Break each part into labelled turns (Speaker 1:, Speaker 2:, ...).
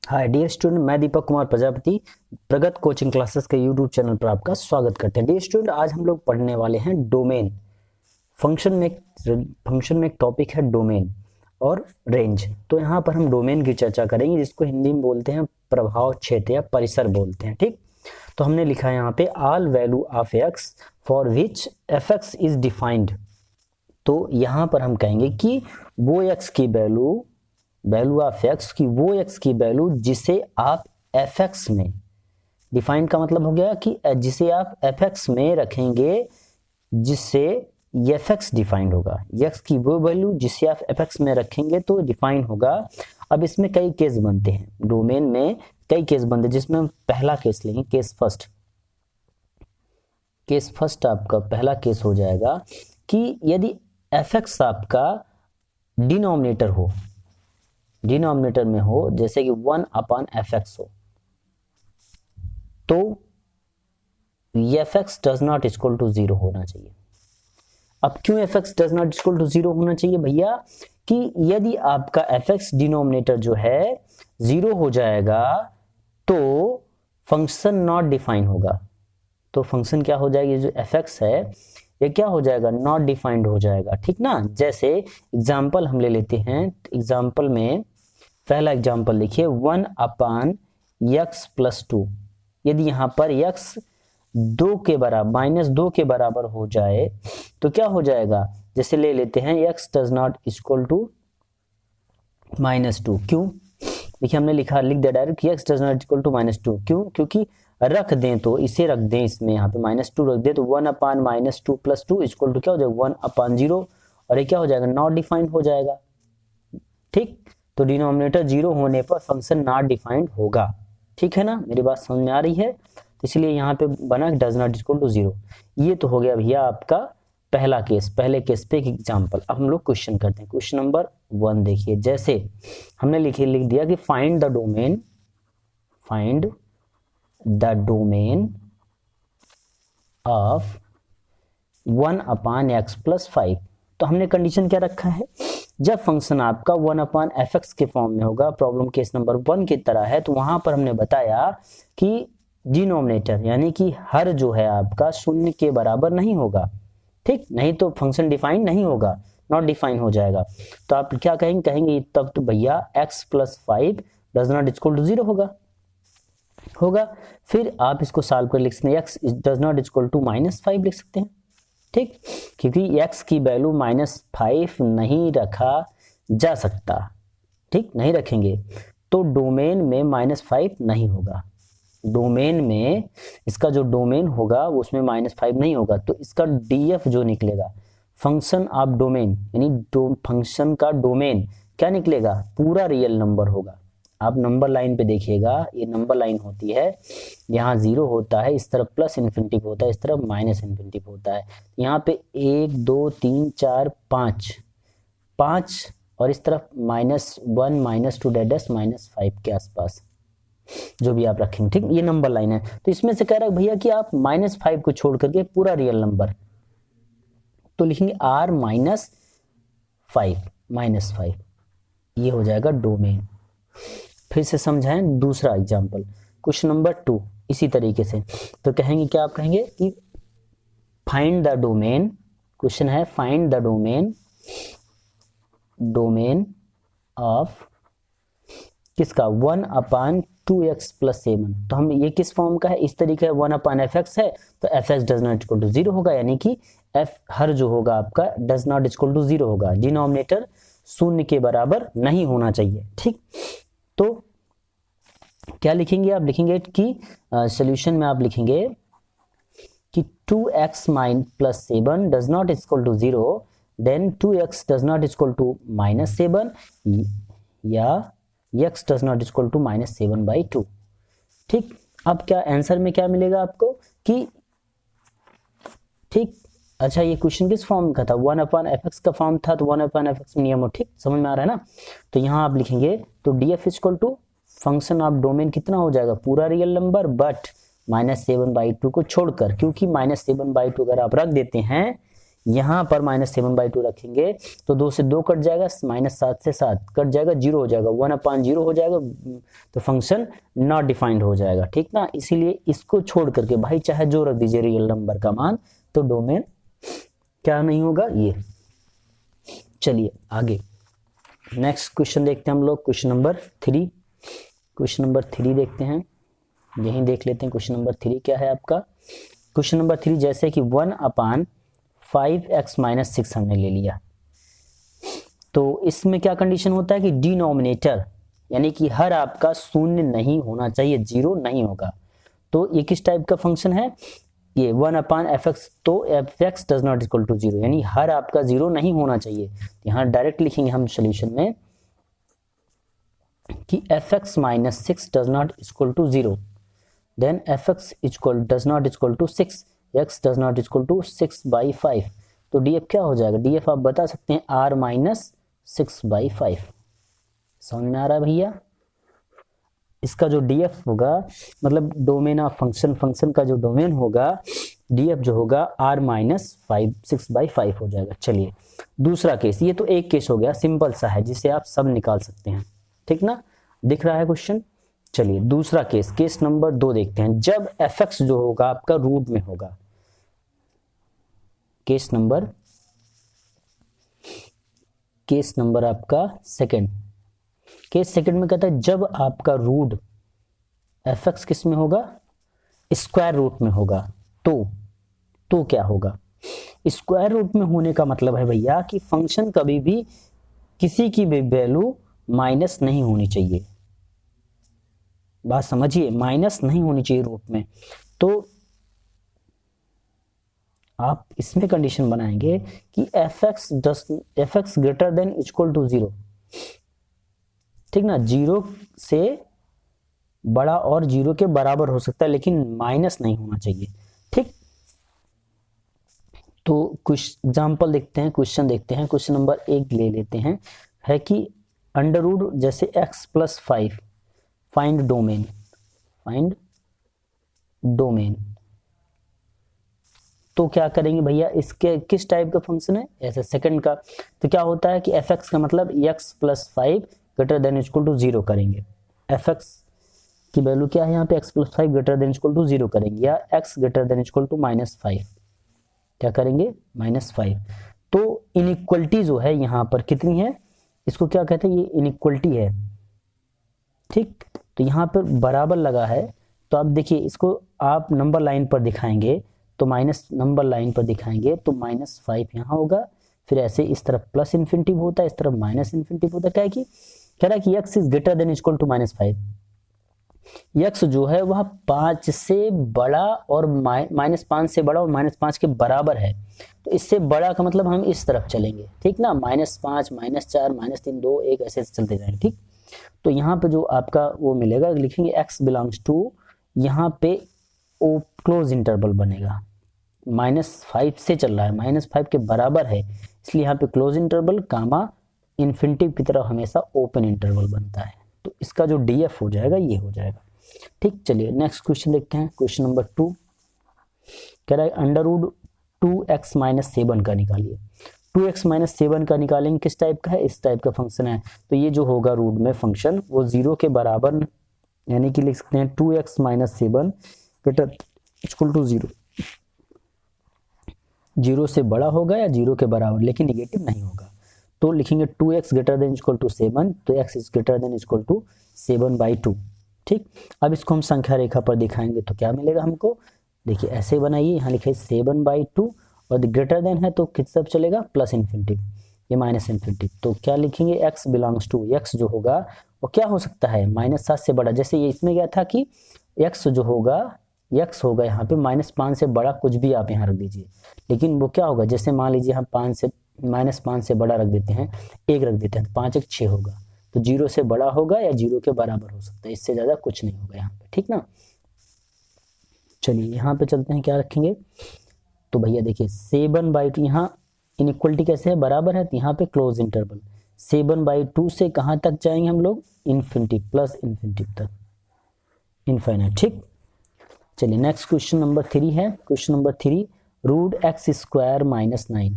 Speaker 1: Hi dear student, मैं दीपक कुमार प्रजापति प्रगत coaching classes के यूट्यूब चैनल पर आपका स्वागत करते हैं। डियर स्टूडेंट, आज हम लोग पढ़ने वाले हैं डोमेन। फंक्शन में एक टॉपिक है डोमेन और रेंज। तो यहाँ पर हम डोमेन की चर्चा करेंगे, जिसको हिंदी में बोलते हैं प्रभाव क्षेत्र या परिसर बोलते हैं। ठीक, तो हमने लिखा है यहाँ पे all value of x for which F x is defined. तो यहाँ पर हम कहेंगे कि वो एक्स की वैल्यू ऑफ एक्स की वो एक्स की वैल्यू जिसे आप एफ एक्स में, डिफाइन का मतलब हो गया कि जिसे आप एफ एक्स में रखेंगे, जिससे एफ एक्स डिफाइंड होगा। एक्स की वो वैल्यू जिसे आप एफ एक्स में रखेंगे तो डिफाइन होगा। अब इसमें कई केस बनते हैं, डोमेन में कई केस बनते हैं, जिसमें हम पहला केस लेंगे। केस फर्स्ट आपका पहला केस हो जाएगा कि यदि एफ एक्स आपका डिनोमिनेटर में हो, जैसे कि 1/f(x) हो, तो f(x) does not equal to 0 होना चाहिए। अब क्यों f(x) does not equal to 0 होना चाहिए भैया? कि यदि आपका f(x) डिनोमिनेटर जो है 0 हो जाएगा तो फंक्शन नॉट डिफाइन होगा। तो फंक्शन क्या हो जाएगी, जो f(x) है ये क्या हो जाएगा, नॉट डिफाइंड हो जाएगा। ठीक ना। जैसे एग्जाम्पल हम ले लेते हैं। एग्जाम्पल में पहला एग्जाम्पल लिखिए, 1/x+2। यदि यहां पर x -2 के बराबर हो जाए तो क्या हो जाएगा, जैसे ले लेते हैं x does not equal to -2। क्यों? देखिए हमने लिख दिया direct x does not equal to -2। क्यों? क्योंकि रख दें तो इसे रख दें, इसमें यहाँ पे -2 रख दें तो 1/-2 + 2 इक्वल टू क्या हो जाएगा, 1/0। और ये क्या हो जाएगा, नॉट डिफाइंड हो जाएगा। ठीक, तो डिनोमिनेटर 0 होने पर फंक्शन नॉट डिफाइंड होगा। ठीक है ना, मेरी बात समझ में आ रही है? तो इसलिए यहाँ पे बना डज नॉट इक्वल टू 0। ये तो हो गया भैया आपका पहला केस, पहले केस पे एक एग्जाम्पल। अब हम लोग क्वेश्चन करते हैं। क्वेश्चन नंबर 1 देखिए, जैसे हमने लिख दिया कि find the domain of 1/x+5। तो हमने कंडीशन क्या रखा है, जब फंक्शन आपका 1/f(x) के फॉर्म में होगा, प्रॉब्लम केस नंबर 1 की तरह है, तो वहां पर हमने बताया कि डिनोमिनेटर यानी कि हर जो है आपका 0 के बराबर नहीं होगा। ठीक, नहीं तो फंक्शन डिफाइन नहीं होगा, नॉट डिफाइन हो जाएगा। तो आप क्या कहेंगे तब तो भैया x+5 does not equal to 0 होगा। फिर आप इसको सॉल्व कर लिख सकते हैं, x does not equal to -5 लिख सकते हैं। ठीक, क्योंकि x की वैल्यू -5 नहीं रखा जा सकता। ठीक, नहीं रखेंगे तो डोमेन में -5 नहीं होगा। डोमेन में इसका जो डोमेन होगा उसमें -5 नहीं होगा। तो इसका df जो निकलेगा, फंक्शन ऑफ डोमेन यानी फंक्शन का डोमेन क्या निकलेगा, पूरा रियल नंबर होगा। आप नंबर लाइन पे देखिएगा, ये नंबर लाइन होती है, यहाँ 0 होता है, इस तरफ +∞ होता है, इस तरफ -∞ होता है। यहाँ पे 1 2 3 4 5 और इस तरफ -1 -2 -5 के आसपास जो भी आप रखेंगे। ठीक, ये नंबर लाइन है। तो इसमें से कह रहा है भैया कि आप -5 को छोड़ करके पूरा रियल नंबर, तो लिखेंगे r-5 ये हो जाएगा डोमेन। फिर से समझाएं दूसरा एग्जांपल, क्वेश्चन नंबर 2 इसी तरीके से। तो कहेंगे क्या, आप कहेंगे कि फाइंड द डोमेन, क्वेश्चन है फाइंड द डोमेन ऑफ किसका, 1/2x+7। तो हम ये किस फॉर्म का है, इस तरीके 1/f(x) है तो f(x) does not equal to 0 होगा, यानी कि f हर जो होगा आपका डज नॉट इक्वल टू 0 होगा। डिनोमिनेटर 0 के बराबर नहीं होना चाहिए। ठीक, तो क्या लिखेंगे, आप लिखेंगे कि सॉल्यूशन में आप लिखेंगे कि 2x-7 does not equal to 0, then 2x does not equal to -7 या x does not equal to -7/2। ठीक, अब क्या आंसर में क्या मिलेगा आपको कि, ठीक, अच्छा ये क्वेश्चन किस फॉर्म का था, 1/f(x) का फॉर्म था, तो 1/f(x) में नियम हो। ठीक, समझ में आ रहा है ना। तो यहाँ आप लिखेंगे तो df equal to function of domain कितना हो जाएगा, पूरा रियल नंबर बट -7/2 को छोड़कर, क्योंकि -7/2 अगर आप रख देते हैं यहाँ पर -7/2 रखेंगे तो 2 से 2 कट जाएगा, -7 से 7 कट जाएगा, 0 हो जाएगा, 1/0 हो जाएगा, तो फंक्शन नॉट डिफाइंड हो जाएगा, ठीक ना। इसीलिए इसको छोड़ करके भाई चाहे जो रख दीजिए रियल नंबर का मान, तो डोमेन क्या नहीं होगा ये। चलिए आगे नेक्स्ट क्वेश्चन देखते हैं हम लोग, क्वेश्चन नंबर 3। क्वेश्चन नंबर 3 देखते हैं, यहीं देख लेते हैं क्वेश्चन नंबर 3 क्या है आपका। क्वेश्चन नंबर 3 जैसे कि 1/5x - 6 हमने ले लिया, तो इसमें क्या कंडीशन होता है कि डिनोमिनेटर यानी कि हर आपका शून्य नहीं होना चाहिए, 0 नहीं होगा। तो ये किस टाइप का फंक्शन है, ये 1/fx, तो fx does not equal to 0, यानी हर आपका 0 नहीं होना चाहिए। यहाँ डायरेक्ट लिखेंगे हम सोल्यूशन में कि fx - 6 does not equal to 0, then fx does not equal to 6, x does not equal to 6/5। तो df क्या हो जाएगा, df आप बता सकते हैं r - 6/5। समझ में आ रहा है भैया। इसका जो df होगा मतलब डोमेन ऑफ फंक्शन, फंक्शन का जो डोमेन होगा df जो होगा r - 6/5 हो जाएगा। चलिए दूसरा केस, ये तो एक केस हो गया सिंपल सा है जिसे आप सब निकाल सकते हैं, ठीक ना, दिख रहा है क्वेश्चन। चलिए दूसरा केस, केस नंबर 2 देखते हैं। जब fx जो होगा आपका रूट में होगा, केस नंबर आपका सेकंड, केस सेकंड में कहता है जब आपका रूट fx किस में होगा, स्क्वायर रूट में होगा, तो क्या होगा। स्क्वायर रूट में होने का मतलब है भैया कि फंक्शन कभी भी किसी की भी वैल्यू माइनस नहीं होनी चाहिए, बात समझिए, माइनस नहीं होनी चाहिए रूट में। तो आप इसमें कंडीशन बनाएंगे कि fx greater than equal to 0, ठीक ना, 0 से बड़ा और 0 के बराबर हो सकता है लेकिन माइनस नहीं होना चाहिए, ठीक। तो कुछ एग्जांपल देखते हैं, क्वेश्चन देखते हैं। क्वेश्चन नंबर 1 ले लेते हैं, है कि अंडर रूट जैसे x + 5 फाइंड डोमेन, तो क्या करेंगे भैया, इसके किस टाइप का फंक्शन है, ऐसे सेकंड का। तो क्या होता है कि fx का मतलब x + 5 greater than equal to 0 करेंगे, fx की वैल्यू क्या है यहाँ पे, x + 5 greater than equal to 0 करेंगे, या x greater than equal to -5, क्या करेंगे -5। तो इनइक्वलिटी जो है यहाँ पर कितनी है, इसको क्या कहते हैं, ये इनइक्वलिटी है, ठीक। तो यहाँ पर बराबर लगा है, तो आप देखिए इसको आप नंबर लाइन पर दिखाएंगे तो माइनस नंबर लाइन पर दिखाएंगे तो -5 यहाँ होगा, फिर ऐसे इस तरफ प्लस इन्फिनिटी होता है, इस तरफ माइनस इन्फिनिटी होता है। क्या है कि कह रहा है कि x is greater than equal to -5, x जो है वह 5 से बड़ा और -5 से बड़ा और -5 के बराबर है। तो इससे बड़ा का मतलब हम इस तरफ चलेंगे, ठीक ना, -5 -4 -3 2 1 ऐसे चलते जाएंगे, ठीक। तो यहाँ पे जो आपका वो मिलेगा, लिखेंगे x बिलोंग्स टू, यहाँ पे ओ क्लोज इंटरवल बनेगा, -5 से चल रहा है, -5 के बराबर है, इसलिए यहाँ पे क्लोज इंटरवल कामा इन्फिनिटी की तरफ हमेशा ओपन इंटरवल बनता है। तो इसका जो df हो जाएगा ये हो जाएगा, ठीक। चलिए नेक्स्ट क्वेश्चन देखते हैं, क्वेश्चन नंबर 2 कह रहा है अंडर रूट 2x - 7 का निकालिए। 2x - 7 का निकालेंगे, किस टाइप का है, इस टाइप का फंक्शन है। तो ये जो होगा रूट में फंक्शन वो 0 के बराबर, यानी कि लिख सकते हैं 2x - 7 ग्रेटर इक्वल टू 0, 0 से बड़ा होगा या 0 के बराबर लेकिन निगेटिव नहीं होगा। तो लिखेंगे 2x greater than equal to 7, तो x is greater than equal to 7/2, ठीक। अब इसको हम संख्या रेखा पर दिखाएंगे तो क्या मिलेगा हमको, देखिए ऐसे बनाइए, यहाँ लिखे 7/2 और ग्रेटर देन है तो किस तरफ चलेगा, प्लस इन्फिनिटी, ये माइनस इन्फिनिटी। तो क्या लिखेंगे, x बिलोंग्स टू, x जो होगा वो क्या हो सकता है, -7 से बड़ा, जैसे ये इसमें क्या था कि x जो होगा, x होगा यहाँ पे -5 से बड़ा, कुछ भी आप यहाँ रख दीजिए, लेकिन वो क्या होगा, जैसे मान लीजिए हम -5 से बड़ा रख देते हैं, 1 रख देते हैं, 5 1 6 होगा, तो 0 से बड़ा होगा या 0 के बराबर हो सकता है, इससे ज्यादा कुछ नहीं होगा यहाँ पे, ठीक ना। चलिए यहाँ पे चलते हैं, क्या रखेंगे, तो भैया देखिए 7/2, यहाँ इनइक्वलिटी कैसे है, बराबर है, तो यहाँ पे क्लोज इंटरवल 7/2 से कहाँ तक जाएंगे हम लोग, इन्फिनिटी, प्लस इन्फिनिटी तक, इनफाइनाइट, ठीक। चलिए नेक्स्ट क्वेश्चन नंबर 3 है, question number 3 root x square minus 9,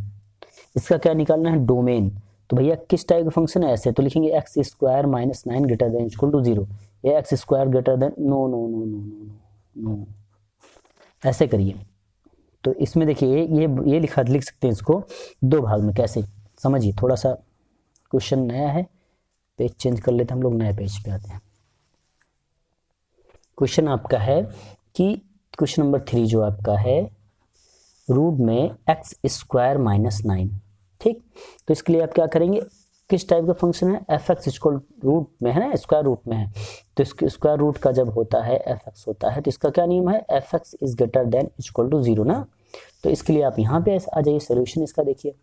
Speaker 1: इसका क्या निकालना है, डोमेन। तो भैया किस टाइप का फंक्शन है, ऐसे तो लिखेंगे x square minus 9 greater than equal to 0, या x square greater than, no no no no no no, ऐसे करिए। तो इसमें देखिए ये लिख सकते हैं इसको दो भाग में, कैसे समझिए, थोड़ा सा क्वेश्चन नया है, पेज चेंज कर लेते हैं हम लोग, नए पेज पे आते हैं। क्वेश्चन आपका है कि क्वेश्चन नंबर 3 जो आपका है, रूट में एक्स स्क्वायर माइनस 9, ठीक। तो इसके लिए आप क्या करेंगे, किस टाइप का फंक्शन है, एफ एक्स इक्वल रूट में है ना, स्क्वायर रूट में है, तो इसके स्क्वायर रूट का जब होता है एफ एक्स होता है, तो इसका क्या नियम है, f x is greater than equal to 0 ना। तो इसके लिए आप यहाँ पे आ जाइए, सोल्यूशन इसका देखिए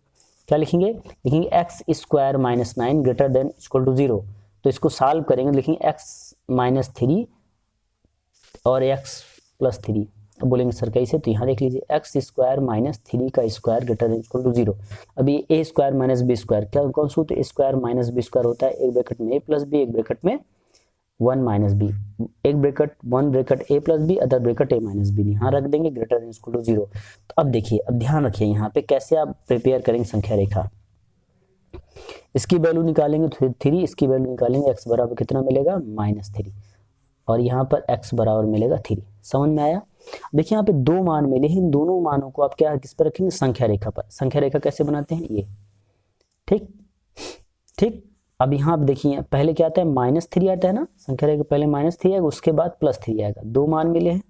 Speaker 1: क्या लिखेंगे, लिखेंगे x square minus 9 greater than equal to 0, तो इसको सॉल्व करेंगे, लिखेंगे एक्स माइनस 3 और एक्स प्लस 3, अब बोलेंगे सर कैसे, तो यहाँ देख लीजिए एक्स स्क्वायर माइनस 3 का square greater than equal to 0। अभी a square minus b square, क्या कौन सा होता है, स्क्वायर माइनस बी स्क्वायर होता है, एक ब्रैकेट में ए प्लस बी, एक ब्रैकेट में 1 माइनस बी, एक ब्रैकेट 1 ब्रैकेट ए प्लस बी, अदर ब्रैकेट ए माइनस बी, यहाँ रख देंगे ग्रेटर देन इक्वल टू 0। तो अब देखिए, अब ध्यान रखिए यहाँ पे कैसे आप प्रिपेयर करेंगे संख्या रेखा, इसकी वैल्यू निकालेंगे 3, इसकी वैल्यू निकालेंगे, एक्स बराबर कितना मिलेगा, -3, और यहाँ पर x बराबर मिलेगा 3, समझ में आया। देखिए यहाँ पे दो मान मिले हैं, इन दोनों मानों को आप क्या किस पर रखेंगे, संख्या रेखा पर। संख्या रेखा कैसे बनाते हैं, ये ठीक ठीक। अब यहाँ पे देखिए पहले क्या आता है, -3 आता है ना, संख्या रेखा पहले -3 आएगा, उसके बाद +3 आएगा, दो मान मिले हैं,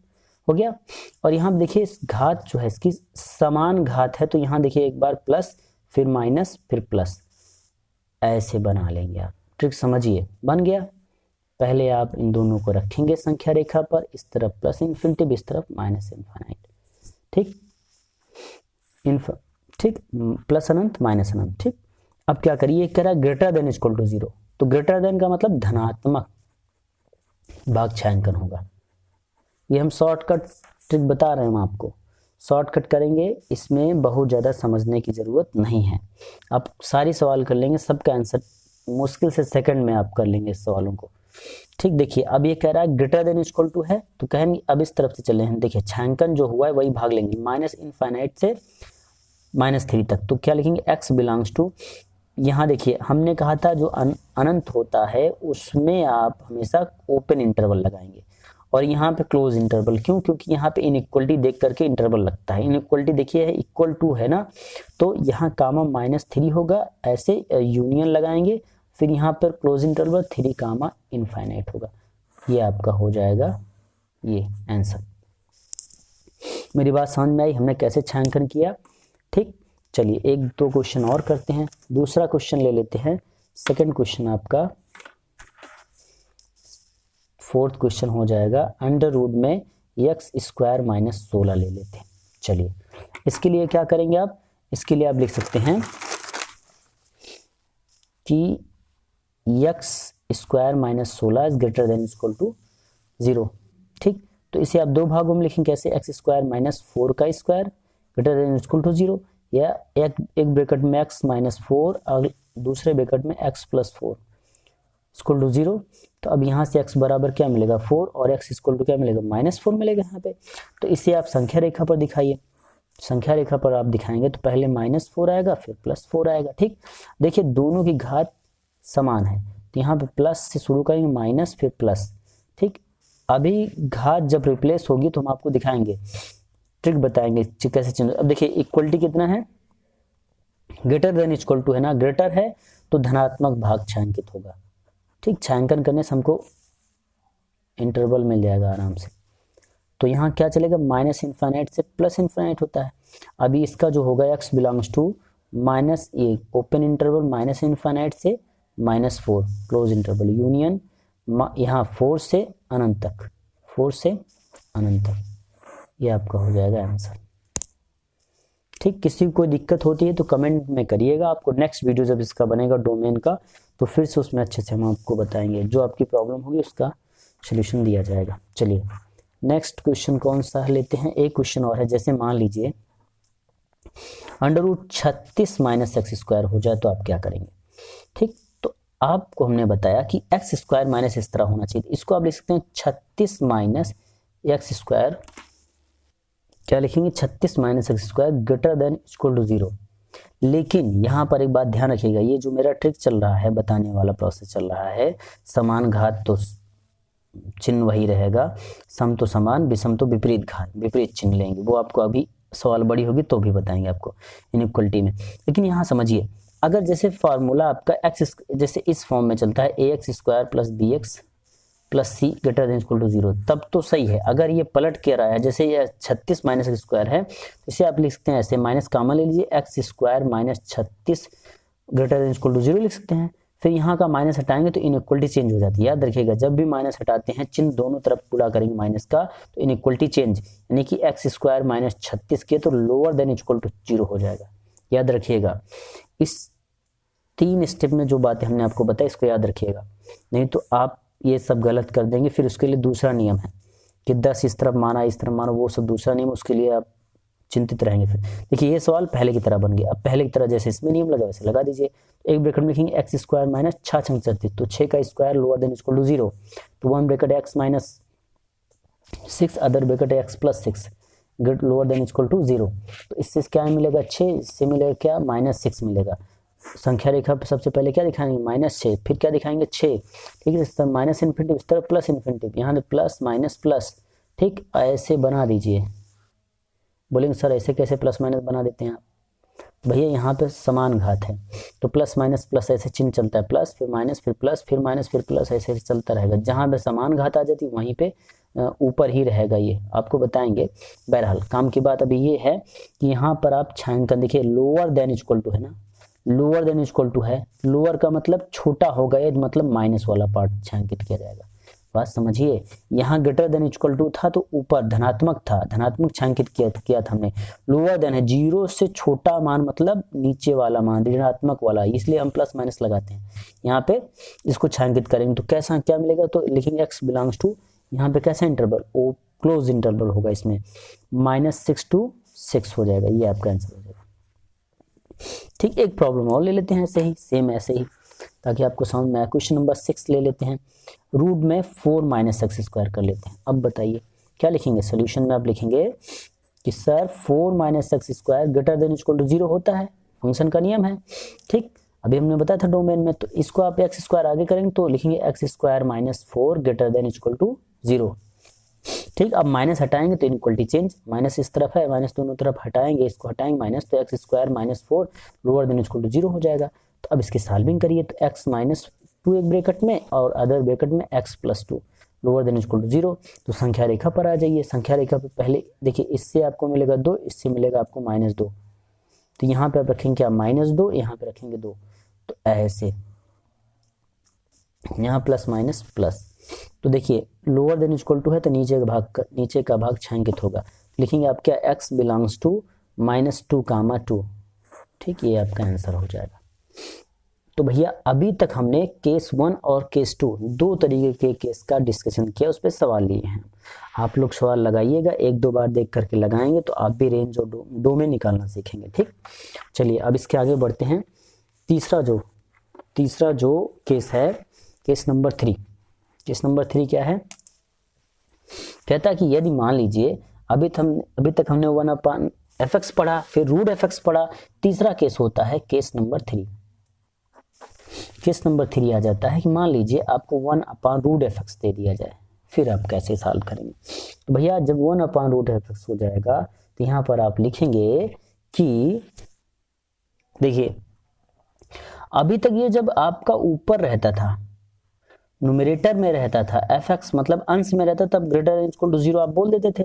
Speaker 1: हो गया। और यहाँ पे देखिए इस घात जो है इसकी समान घात है, तो यहाँ देखिए एक बार प्लस फिर माइनस फिर प्लस, ऐसे बना लेंगे आप, ट्रिक समझिए, बन गया। पहले आप इन दोनों को रखेंगे संख्या रेखा पर, इस तरफ प्लस इन्फिनिटी, इस तरफ माइनस इन्फिनिट, ठीक, ठीक, प्लस अनंत माइनस अनंत, ठीक। अब क्या करिए, कह रहा है ग्रेटर देन इक्वल टू 0, तो ग्रेटर देन का मतलब धनात्मक भाग छायांकन होगा। ये हम शॉर्टकट ट्रिक बता रहे हैं हम आपको, शॉर्टकट करेंगे, इसमें बहुत ज़्यादा समझने की ज़रूरत नहीं है, आप सारी सवाल कर लेंगे, सबका आंसर मुश्किल से सेकंड में आप कर लेंगे इस सवालों को, ठीक। देखिए अब ये कह रहा है ग्रेटर देन इक्वल टू है, तो कहेंगे अब इस तरफ से चले हैं, देखिए छायांकन जो हुआ है वही भाग लेंगे, माइनस इनफाइनाइट से -3 तक, तो क्या लिखेंगे, x बिलोंग्स टू, यहाँ देखिए हमने कहा था जो अनंत होता है उसमें आप हमेशा ओपन इंटरवल लगाएंगे, और यहाँ पे क्लोज इंटरवल, क्यों, क्योंकि यहाँ पे इनइक्वलिटी देख करके इंटरवल लगता है, इनइक्वलिटी देखिए है इक्वल टू है ना, तो यहाँ कामा -3 होगा, ऐसे यूनियन लगाएंगे, फिर यहाँ पर क्लोज इंटरवल 3 कामा इनफाइनाइट होगा, ये आपका हो जाएगा ये आंसर। मेरी बात समझ में आई, हमने कैसे छायांकन किया, ठीक। चलिए एक दो क्वेश्चन और करते हैं, दूसरा क्वेश्चन ले लेते हैं, सेकंड क्वेश्चन आपका 4th क्वेश्चन हो जाएगा, अंडर रूट में एक्स स्क्वायर माइनस 16 ले लेते हैं। चलिए इसके लिए क्या करेंगे आप, इसके लिए आप लिख सकते हैं कि x square minus 16 is greater than equal to 0, ठीक। तो इसे आप दो भागों में लिखेंगे, कैसे, एक्स स्क्वायर माइनस 4 का square greater than equal to 0, या एक ब्रैकेट में x माइनस 4 और दूसरे ब्रैकेट में x प्लस 4 इक्वल टू 0। तो अब यहाँ से x बराबर क्या मिलेगा, 4, और x इक्वल टू क्या मिलेगा, -4 मिलेगा यहाँ पे। तो इसे आप संख्या रेखा पर दिखाइए, संख्या रेखा पर आप दिखाएंगे तो पहले -4 आएगा फिर +4 आएगा, ठीक। देखिए दोनों की घात समान है, तो यहाँ पे प्लस से शुरू करेंगे, माइनस फिर प्लस, ठीक। अभी घात जब रिप्लेस होगी तो हम आपको दिखाएंगे, ट्रिक बताएंगे कैसे चेंज। अब देखिए इक्वलिटी कितना है, ग्रेटर देन इक्वल टू है ना, ग्रेटर है तो धनात्मक भाग छायांकित होगा, ठीक। छायांकन करने से हमको इंटरवल मिल जाएगा आराम से। तो यहाँ क्या चलेगा, माइनस इन्फाइनाइट से प्लस इन्फाइनाइट होता है। अभी इसका जो होगा x belongs to minus a open interval minus infinite से -4 क्लोज इंटरवल यूनियन, यहाँ 4 से अनंत तक, 4 से अनंत तक, ये आपका हो जाएगा आंसर, ठीक। किसी को कोई दिक्कत होती है तो कमेंट में करिएगा, आपको नेक्स्ट वीडियो जब इसका बनेगा डोमेन का तो फिर से उसमें अच्छे से हम आपको बताएंगे, जो आपकी प्रॉब्लम होगी उसका सोल्यूशन दिया जाएगा। चलिए नेक्स्ट क्वेश्चन कौन सा लेते हैं, एक क्वेश्चन और है, जैसे मान लीजिए √36 माइनस एक्स स्क्वायर हो जाए तो आप क्या करेंगे, ठीक। तो आपको हमने बताया कि एक्स स्क्वायर माइनस इस तरह होना चाहिए, इसको आप लिख सकते हैं 36 माइनस एक्स स्क्वायर क्या लिखेंगे 36 minus x square greater than equal to 0। लेकिन यहाँ पर एक बात ध्यान रखिएगा, ये जो मेरा ट्रिक चल रहा है, बताने वाला प्रोसेस चल रहा है, समान घात तो चिन्ह वही रहेगा, सम तो समान, विषम तो विपरीत घात, विपरीत चिन्ह लेंगे, वो आपको अभी सवाल बड़ी होगी तो भी बताएंगे आपको इनइक्वलिटी में। लेकिन यहाँ समझिए, अगर जैसे फार्मूला आपका एक्स जैसे इस फॉर्म में चलता है ax square plus b x plus c greater than equal to 0, तब तो सही है। अगर ये पलट के रहा है, जैसे ये 36 माइनस एक्स स्क्वायर है, तो इसे आप लिख सकते हैं ऐसे, माइनस कामन ले लीजिए, x square minus 36 greater than equal to 0 लिख सकते हैं। फिर यहाँ का माइनस हटाएंगे तो इनइक्वलिटी चेंज हो जाती है। याद रखिएगा, जब भी माइनस हटाते हैं, चिन्ह दोनों तरफ पूरा करेंगे माइनस का, तो इनइक्वलिटी चेंज, यानी कि एक्स स्क्वायर माइनस 36 के तो लोअर देन इक्वल टू 0 हो जाएगा। याद रखिएगा, इस 3 स्टेप में जो बातें हमने आपको बताई इसको याद रखिएगा, नहीं तो आप ये सब गलत कर देंगे। फिर उसके लिए दूसरा नियम है कि 10 इस तरफ माना इस तरफ माना, वो सब दूसरा नियम, उसके लिए आप चिंतित रहेंगे। फिर देखिए ये सवाल पहले की तरह बन गया। अब पहले की तरह जैसे इसमें नियम लगा वैसे लगा दीजिए। एक ब्रैकेट में लिखेंगे एक्स स्क्वायर माइनस 6 छंग 36, तो 6 का square lower than equal to 0, तो 1 bracket x minus 6 other bracket x plus 6 lower than equal to 0। तो इससे क्या मिलेगा 6, इससे मिलेगा क्या -6 मिलेगा। संख्या रेखा पे सबसे पहले क्या दिखाएंगे -6, फिर क्या दिखाएंगे 6, ठीक है, इस तरफ माइनस इन्फिनिटी, इस तरफ प्लस इन्फिनिटी, यहाँ प्लस माइनस प्लस, ठीक ऐसे बना दीजिए। बोलेंगे सर ऐसे कैसे प्लस माइनस बना देते हैं आप? भैया यहाँ पे समान घात है तो प्लस माइनस प्लस ऐसे चिन्ह चलता है, प्लस फिर माइनस फिर प्लस फिर माइनस फिर प्लस, ऐसे चलता रहेगा। जहाँ पे समान घात आ जाती है वहीं पे ऊपर ही रहेगा, ये आपको बताएंगे। बहरहाल काम की बात अभी ये है कि यहाँ पर आप छायांकन देखिए, लोअर देन इक्वल टू है ना, लोअर देन इक्वल टू है, लोअर का मतलब छोटा होगा, ये मतलब माइनस वाला पार्ट छायांकित किया जाएगा। बात समझिए, यहाँ ग्रेटर देन इक्वल टू था तो ऊपर धनात्मक था, धनात्मक छायांकित किया था हमने। लोअर देन है, 0 से छोटा मान मतलब नीचे वाला मान, ऋणात्मक वाला, इसलिए हम प्लस माइनस लगाते हैं। यहाँ पे इसको छायांकित करेंगे तो कैसा क्या मिलेगा, तो लिखेंगे x बिलोंग्स टू, यहाँ पे कैसा इंटरवल, ओ क्लोज इंटरवल होगा, इसमें -6 to 6 हो जाएगा, ये आपका आंसर हो जाएगा। ठीक, एक प्रॉब्लम और ले लेते हैं ऐसे ही, सेम ऐसे ही, ताकि आपको समझ में आए। क्वेश्चन नंबर 6 ले लेते हैं, रूट में 4 माइनस एक्स स्क्वायर कर लेते हैं। अब बताइए क्या लिखेंगे, सोल्यूशन में आप लिखेंगे कि sir 4 minus x square greater than equal to 0 होता है, फंक्शन का नियम है। ठीक, अभी हमने बताया था डोमेन में, तो इसको आप एक्स स्क्वायर आगे करेंगे तो लिखेंगे x square minus 4 greater than equal to 0। ठीक, अब माइनस हटाएंगे तो इनइक्वलिटी चेंज, माइनस इस तरफ है, माइनस दोनों तरफ हटाएंगे, इसको हटाएंगे माइनस, तो x square minus 4 lower than equal to 0 हो जाएगा। तो अब इसकी सॉल्विंग करिए, तो एक्स माइनस 2 एक ब्रैकेट में और अदर ब्रैकेट में x plus 2 lower than equal to 0। तो संख्या रेखा पर आ जाइए। संख्या रेखा पे पहले देखिए, इससे आपको मिलेगा 2, इससे मिलेगा आपको -2, तो यहाँ पे आप रखेंगे क्या -2, यहाँ पे रखेंगे 2, तो ऐसे यहाँ प्लस माइनस प्लस। तो देखिए लोअर देन इक्वल टू है तो नीचे का भाग छायांकित होगा, लिखेंगे आप क्या x बिलोंग्स टू -2, ठीक, ये आपका आंसर हो जाएगा। तो भैया अभी तक हमने केस 1 और केस 2 दो तरीके के केस का डिस्कशन किया, उस पर सवाल लिए हैं। आप लोग सवाल लगाइएगा, 1-2 बार देख करके लगाएंगे तो आप भी रेंज और डोमेन निकालना सीखेंगे। ठीक, चलिए अब इसके आगे बढ़ते हैं। तीसरा जो केस है, केस नंबर 3। केस नंबर 3 क्या है, कहता है कि यदि मान लीजिए अभी तक हमने 1/fx पढ़ा, फिर रूट fx पढ़ा, तीसरा केस होता है केस नंबर 3। केस नंबर 3 आ जाता है कि मान लीजिए आपको 1/√fx दे दिया जाए, फिर आप कैसे सॉल्व करेंगे। तो भैया जब 1/√fx हो जाएगा तो यहाँ पर आप लिखेंगे कि देखिए अभी तक ये जब आपका ऊपर रहता था, न्यूमरेटर में रहता था, fx मतलब अंश में रहता, तब ग्रेटर देन इक्वल टू 0 आप बोल देते थे।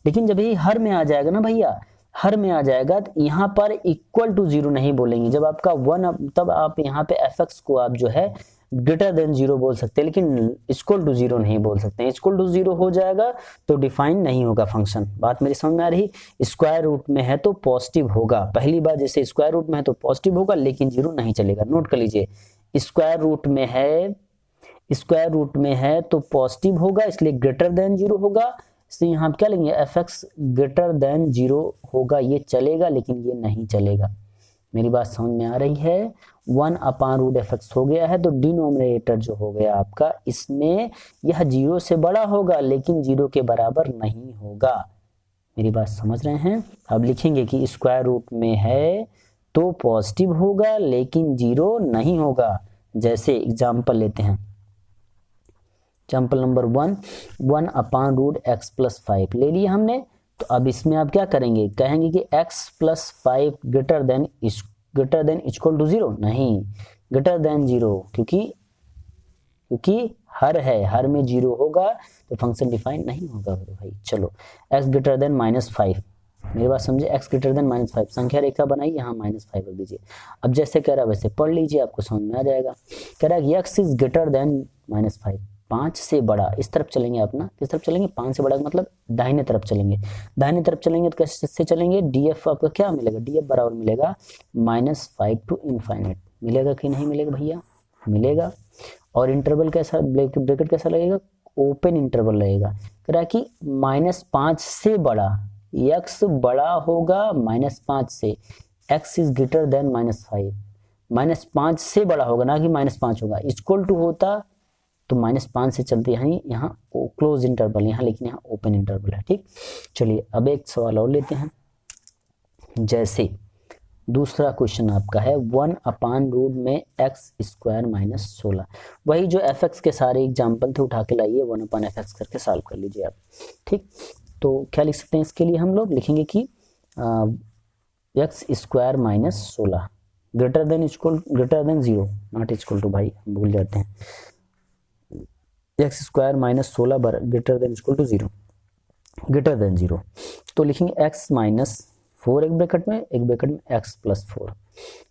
Speaker 1: लेकिन जब ये हर में आ जाएगा ना भैया, हर में आ जाएगा तो यहाँ पर इक्वल टू 0 नहीं बोलेंगे। जब आपका 1 तब आप यहाँ पे fx को आप जो है ग्रेटर देन 0 बोल सकते हैं, लेकिन इक्वल टू 0 नहीं बोल सकते हैं। इक्वल टू 0 हो जाएगा तो डिफाइन नहीं होगा फंक्शन। बात मेरी समझ में आ रही। स्क्वायर रूट में है तो पॉजिटिव होगा, पहली बार जैसे स्क्वायर रूट में है तो पॉजिटिव होगा, लेकिन 0 नहीं चलेगा। नोट कर लीजिए, स्क्वायर रूट में है तो पॉजिटिव होगा, इसलिए ग्रेटर देन 0 होगा। इसलिए यहाँ क्या लेंगे, fx ग्रेटर देन 0 होगा, ये चलेगा, लेकिन ये नहीं चलेगा। मेरी बात समझ में आ रही है। 1/√fx हो गया है तो डिनोमिनेटर जो हो गया आपका, इसमें यह 0 से बड़ा होगा लेकिन 0 के बराबर नहीं होगा। मेरी बात समझ रहे हैं? अब लिखेंगे कि स्क्वायर रूट में है तो पॉजिटिव होगा लेकिन 0 नहीं होगा। जैसे एग्जाम्पल लेते हैं, एग्जाम्पल नंबर 1, 1/√x + 5 ले लिया हमने। तो अब इसमें आप क्या करेंगे, कहेंगे कि x + 5 greater than equal to 0, नहीं ग्रेटर देन 0, क्योंकि हर है, हर में 0 होगा तो फंक्शन डिफाइन नहीं होगा भाई। चलो x ग्रेटर देन -5, मेरी बात समझे, x ग्रेटर देन -5 संख्या रेखा बनाई, यहाँ -5 रख दीजिए। अब जैसे कह रहा है वैसे पढ़ लीजिए, आपको समझ में आ जाएगा। कह रहा है कि x इज ग्रेटर देन -5, 5 से बड़ा, इस तरफ चलेंगे आप ना, किस तरफ चलेंगे, 5 से बड़ा मतलब दाहिने तरफ चलेंगे। दाहिने तरफ चलेंगे तो कैसे चलेंगे, df आपका क्या मिलेगा, df बराबर मिलेगा -5 टू इनफाइनाइट। मिलेगा कि नहीं मिलेगा भैया, मिलेगा। और इंटरवल कैसा, ब्रैकेट कैसा लगेगा, ओपन इंटरवल लगेगा। कह रहा है कि -5 से बड़ा, x बड़ा होगा -5 से, x इज ग्रेटर देन -5, -5 से बड़ा होगा ना कि -5 होगा। इक्वल टू होता तो -5 से चलते हैं, यहाँ क्लोज इंटरवल यहाँ, लेकिन यहाँ ओपन इंटरवल है। ठीक, चलिए अब एक सवाल और लेते हैं। जैसे दूसरा क्वेश्चन आपका है 1/√ में x² - 16, वही जो fx के सारे एग्जाम्पल थे उठा के लाइए, 1/fx करके सॉल्व कर लीजिए आप। ठीक, तो क्या लिख सकते हैं इसके लिए, हम लोग लिखेंगे कि x² - 16 greater than 0, not equal to, भाई भूल जाते हैं, x² - 16 greater than 0, greater than 0। तो लिखेंगे x - 4 एक ब्रैकेट में x + 4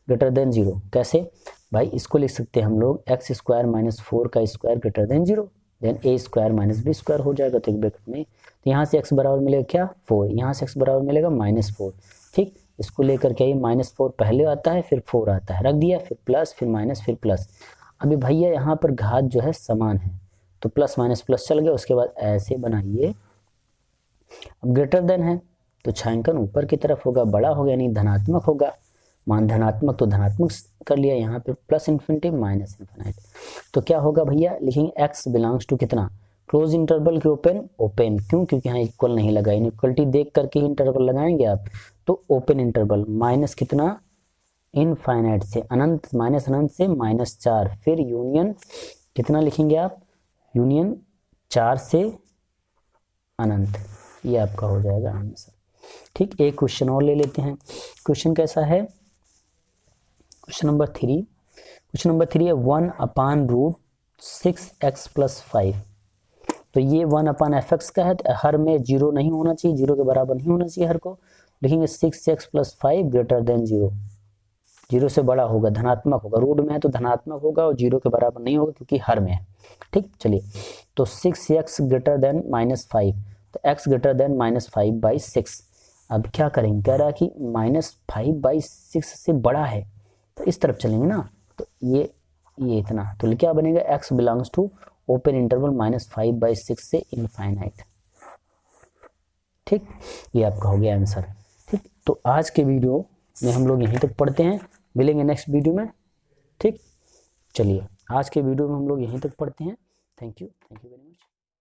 Speaker 1: ग्रेटर देन 0। कैसे भाई, इसको लिख सकते हैं हम लोग x² - 4 का square greater than 0, then a² - b² हो जाएगा। तो एक ब्रैकेट में, तो यहाँ से x बराबर मिलेगा क्या, 4, यहाँ से x बराबर मिलेगा -4। ठीक, इसको लेकर के आइए, -4 पहले आता है फिर 4 आता है, रख दिया, फिर प्लस, फिर माइनस, फिर प्लस। अभी भैया यहाँ पर घात जो है समान है, तो प्लस माइनस प्लस चल गया, उसके बाद ऐसे बनाइए। अब ग्रेटर देन है तो छायांकन ऊपर की तरफ होगा, बड़ा होगा यानी धनात्मक होगा, मान धनात्मक तो धनात्मक कर लिया, यहाँ पे प्लस इन्फिनिटी माइनस इन्फिनिटी। तो क्या होगा भैया, लिखेंगे x बिलोंग्स टू कितना, क्लोज इंटरवल के ओपन, ओपन क्यों, क्योंकि यहाँ इक्वल नहीं लगा, इक्वलिटी देख करके ही इंटरवल लगाएंगे आप, तो ओपन इंटरवल माइनस कितना, इनफाइनाइट से अनंत, माइनस अनंत से -4, फिर यूनियन कितना लिखेंगे आप, यूनियन 4 से अनंत, ये आपका हो जाएगा आंसर। ठीक, एक क्वेश्चन और ले लेते हैं। क्वेश्चन कैसा है, क्वेश्चन नंबर 3, क्वेश्चन नंबर 3 है 1/√6x + 5। तो ये 1/fx का है, हर में 0 नहीं होना चाहिए, 0 के बराबर नहीं होना चाहिए हर को। लिखेंगे 6x + 5 ग्रेटर देन 0, 0 से बड़ा होगा, धनात्मक होगा, रूट में है तो धनात्मक होगा और 0 के बराबर नहीं होगा क्योंकि हर में है। ठीक, चलिए तो 6x ग्रेटर देन -5, तो x ग्रेटर देन -5/6। अब क्या करेंगे, कह रहा है कि -5/6 से बड़ा है, तो इस तरफ चलेंगे ना, तो ये इतना, तो क्या बनेगा, x belongs to open interval -5/6 से इनफाइनाइट। ठीक, ये आपका हो गया आंसर। ठीक, तो आज के वीडियो में हम लोग यहीं तक पढ़ते हैं, मिलेंगे नेक्स्ट वीडियो में। ठीक, चलिए आज के वीडियो में हम लोग यहीं तक पढ़ते हैं। Thank you very much.